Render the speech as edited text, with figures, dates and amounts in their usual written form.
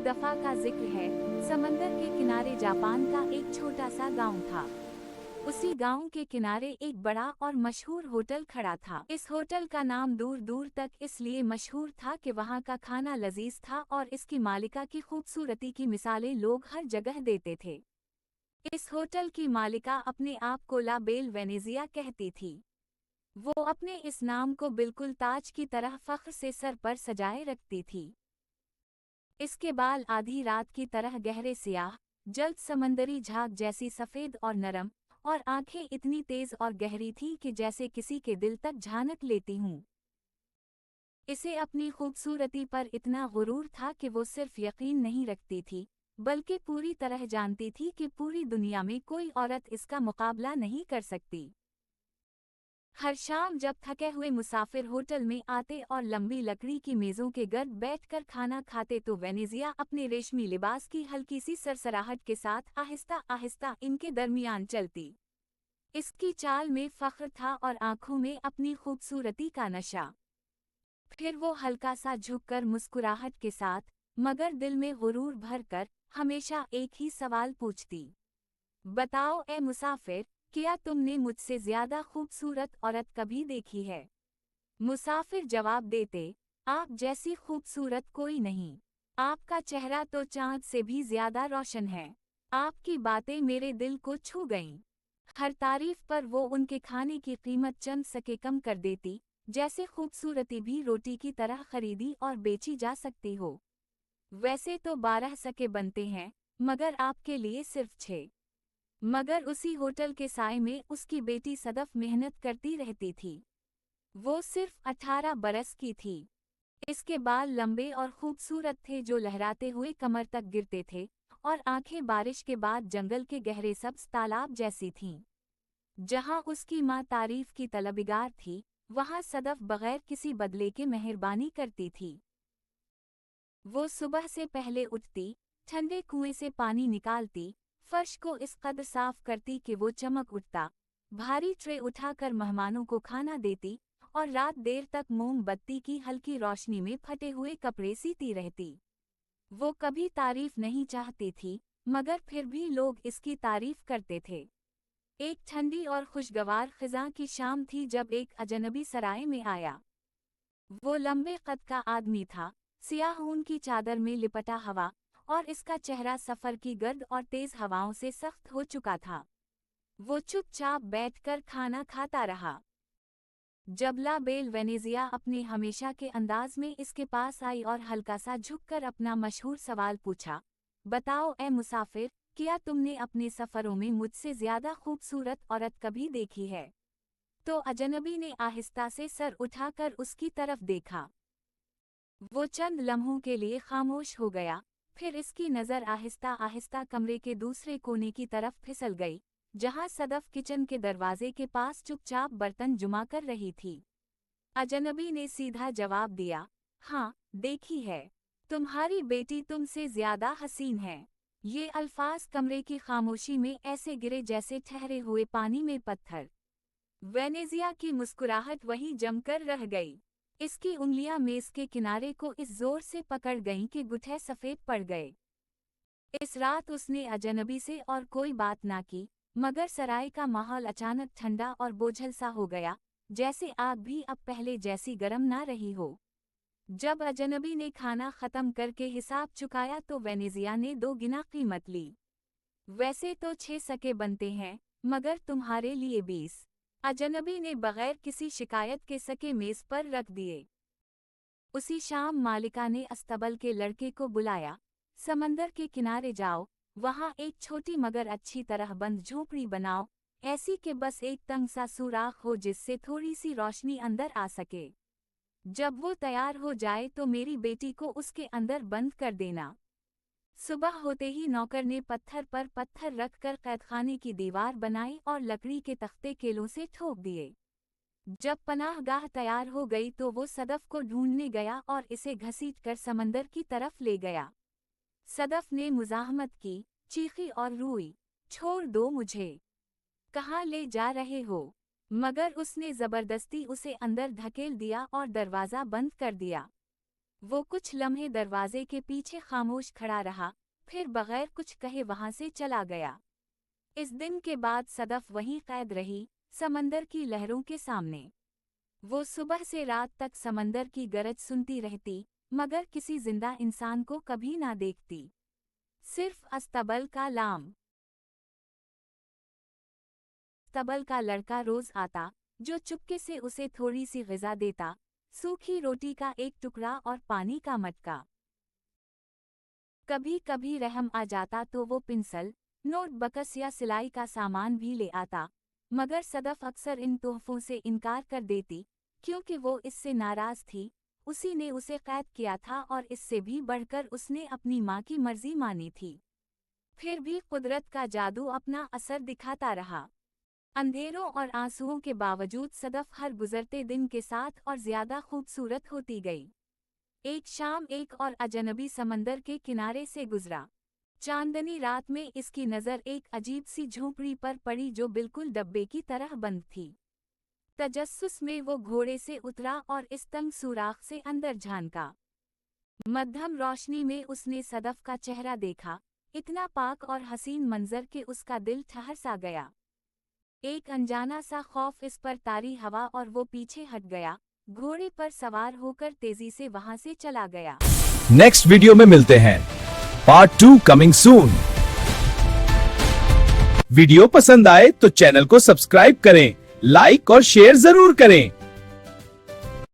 दफा का जिक्र है। समंदर के किनारे जापान का एक छोटा सा गांव था। उसी गांव के किनारे एक बड़ा और मशहूर होटल खड़ा था। इस होटल का नाम दूर दूर तक इसलिए मशहूर था कि वहां का खाना लजीज था और इसकी मालिका की खूबसूरती की मिसालें लोग हर जगह देते थे। इस होटल की मालिका अपने आप को ला बेल वेनेजिया कहती थी। वो अपने इस नाम को बिल्कुल ताज की तरह फख्र से सर पर सजाए रखती थी। इसके बाल आधी रात की तरह गहरे सियाह, जल्द समंदरी झाग जैसी सफ़ेद और नरम, और आंखें इतनी तेज और गहरी थी कि जैसे किसी के दिल तक झानक लेती हूँ। इसे अपनी खूबसूरती पर इतना गुरूर था कि वो सिर्फ यकीन नहीं रखती थी, बल्कि पूरी तरह जानती थी कि पूरी दुनिया में कोई औरत इसका मुकाबला नहीं कर सकती। हर शाम जब थके हुए मुसाफिर होटल में आते और लंबी लकड़ी की मेज़ों के गर्द बैठकर खाना खाते तो वेनेजिया अपने रेशमी लिबास की हल्की सी सरसराहट के साथ आहिस्ता आहिस्ता इनके दरमियान चलती। इसकी चाल में फख्र था और आंखों में अपनी खूबसूरती का नशा। फिर वो हल्का सा झुककर मुस्कुराहट के साथ, मगर दिल में गुरूर भरकर, हमेशा एक ही सवाल पूछती। बताओ ए मुसाफिर, क्या तुमने मुझसे ज्यादा खूबसूरत औरत कभी देखी है? मुसाफिर जवाब देते, आप जैसी खूबसूरत कोई नहीं। आपका चेहरा तो चांद से भी ज्यादा रोशन है। आपकी बातें मेरे दिल को छू गईं। हर तारीफ पर वो उनके खाने की कीमत चंद सके कम कर देती, जैसे खूबसूरती भी रोटी की तरह खरीदी और बेची जा सकती हो। वैसे तो 12 सके बनते हैं, मगर आपके लिए सिर्फ 6। मगर उसी होटल के साए में उसकी बेटी सदफ मेहनत करती रहती थी। वो सिर्फ 18 बरस की थी। इसके बाल लंबे और खूबसूरत थे जो लहराते हुए कमर तक गिरते थे, और आंखें बारिश के बाद जंगल के गहरे सब्ज तालाब जैसी थीं। जहां उसकी माँ तारीफ की तलबगार थी, वहां सदफ बगैर किसी बदले के मेहरबानी करती थी। वो सुबह से पहले उठती, ठंडे कुएं से पानी निकालती, फर्श को इस कदर साफ करती कि वो चमक उठता, भारी ट्रे उठाकर मेहमानों को खाना देती, और रात देर तक मोमबत्ती की हल्की रोशनी में फटे हुए कपड़े सीती रहती। वो कभी तारीफ नहीं चाहती थी, मगर फिर भी लोग इसकी तारीफ करते थे। एक ठंडी और खुशगवार खिज़ां की शाम थी जब एक अजनबी सराय में आया। वो लंबे कद का आदमी था, सियाह ऊन की चादर में लिपटा हवा, और इसका चेहरा सफर की गर्द और तेज हवाओं से सख्त हो चुका था। वो चुपचाप बैठकर खाना खाता रहा। जब ला बेल वेनेजिया अपने हमेशा के अंदाज में इसके पास आई और हल्का सा झुककर अपना मशहूर सवाल पूछा, बताओ ए मुसाफिर, क्या तुमने अपने सफरों में मुझसे ज्यादा खूबसूरत औरत कभी देखी है? तो अजनबी ने आहिस्ता से सर उठाकर उसकी तरफ देखा। वो चंद लम्हों के लिए खामोश हो गया, फिर इसकी नज़र आहिस्ता आहिस्ता कमरे के दूसरे कोने की तरफ फिसल गई, जहां सदफ किचन के दरवाजे के पास चुपचाप बर्तन जुमा कर रही थी। अजनबी ने सीधा जवाब दिया, हाँ, देखी है। तुम्हारी बेटी तुमसे ज्यादा हसीन है। ये अल्फाज कमरे की खामोशी में ऐसे गिरे जैसे ठहरे हुए पानी में पत्थर। वेनेजिया की मुस्कुराहट वहीं जमकर रह गई। इसकी उंगलियां मेज के किनारे को इस जोर से पकड़ गईं कि गुठे सफेद पड़ गए। इस रात उसने अजनबी से और कोई बात ना की, मगर सराय का माहौल अचानक ठंडा और बोझल सा हो गया, जैसे आग भी अब पहले जैसी गर्म ना रही हो। जब अजनबी ने खाना खत्म करके हिसाब चुकाया तो वेनेजिया ने 2 गिना कीमत ली। वैसे तो 6 सके बनते हैं, मगर तुम्हारे लिए 20। अजनबी ने बगैर किसी शिकायत के सके मेज पर रख दिए। उसी शाम मालिका ने अस्तबल के लड़के को बुलाया, समंदर के किनारे जाओ, वहां एक छोटी मगर अच्छी तरह बंद झोपड़ी बनाओ, ऐसी कि बस एक तंग सा सुराख हो जिससे थोड़ी सी रोशनी अंदर आ सके। जब वो तैयार हो जाए तो मेरी बेटी को उसके अंदर बंद कर देना। सुबह होते ही नौकर ने पत्थर पर पत्थर रखकर कैदखाने की दीवार बनाई और लकड़ी के तख्ते केलों से ठोक दिए। जब पनाहगाह तैयार हो गई तो वो सदफ को ढूंढने गया और इसे घसीटकर समंदर की तरफ ले गया। सदफ ने मुज़ाहमत की, चीखी और रोई, छोड़ दो मुझे, कहाँ ले जा रहे हो? मगर उसने जबरदस्ती उसे अंदर धकेल दिया और दरवाज़ा बंद कर दिया। वो कुछ लम्हे दरवाजे के पीछे खामोश खड़ा रहा, फिर बगैर कुछ कहे वहां से चला गया। इस दिन के बाद सदफ वहीं कैद रही, समंदर की लहरों के सामने। वो सुबह से रात तक समंदर की गरज सुनती रहती, मगर किसी जिंदा इंसान को कभी ना देखती। सिर्फ अस्तबल का लाम अस्तबल का लड़का रोज आता, जो चुपके से उसे थोड़ी सी ग़िज़ा देता, सूखी रोटी का एक टुकड़ा और पानी का मटका। कभी कभी रहम आ जाता तो वो पिंसल, नोट बकस या सिलाई का सामान भी ले आता, मगर सदफ अक्सर इन तोहफों से इनकार कर देती, क्योंकि वो इससे नाराज थी। उसी ने उसे कैद किया था और इससे भी बढ़कर उसने अपनी माँ की मर्जी मानी थी। फिर भी कुदरत का जादू अपना असर दिखाता रहा। अंधेरों और आंसुओं के बावजूद सदफ हर गुजरते दिन के साथ और ज्यादा खूबसूरत होती गई। एक शाम एक और अजनबी समंदर के किनारे से गुजरा। चांदनी रात में इसकी नज़र एक अजीब सी झोंपड़ी पर पड़ी जो बिल्कुल डब्बे की तरह बंद थी। तजस्सुस में वो घोड़े से उतरा और इस तंग सुराख से अंदर झांका। मध्यम रोशनी में उसने सदफ का चेहरा देखा, इतना पाक और हसीन मंजर कि उसका दिल ठहर सा गया। एक अनजाना सा खौफ इस पर तारी हवा और वो पीछे हट गया, घोड़े पर सवार होकर तेजी से वहां से चला गया। नेक्स्ट वीडियो में मिलते हैं। Part 2 coming soon. वीडियो पसंद आए तो चैनल को सब्सक्राइब करें, लाइक और शेयर जरूर करें।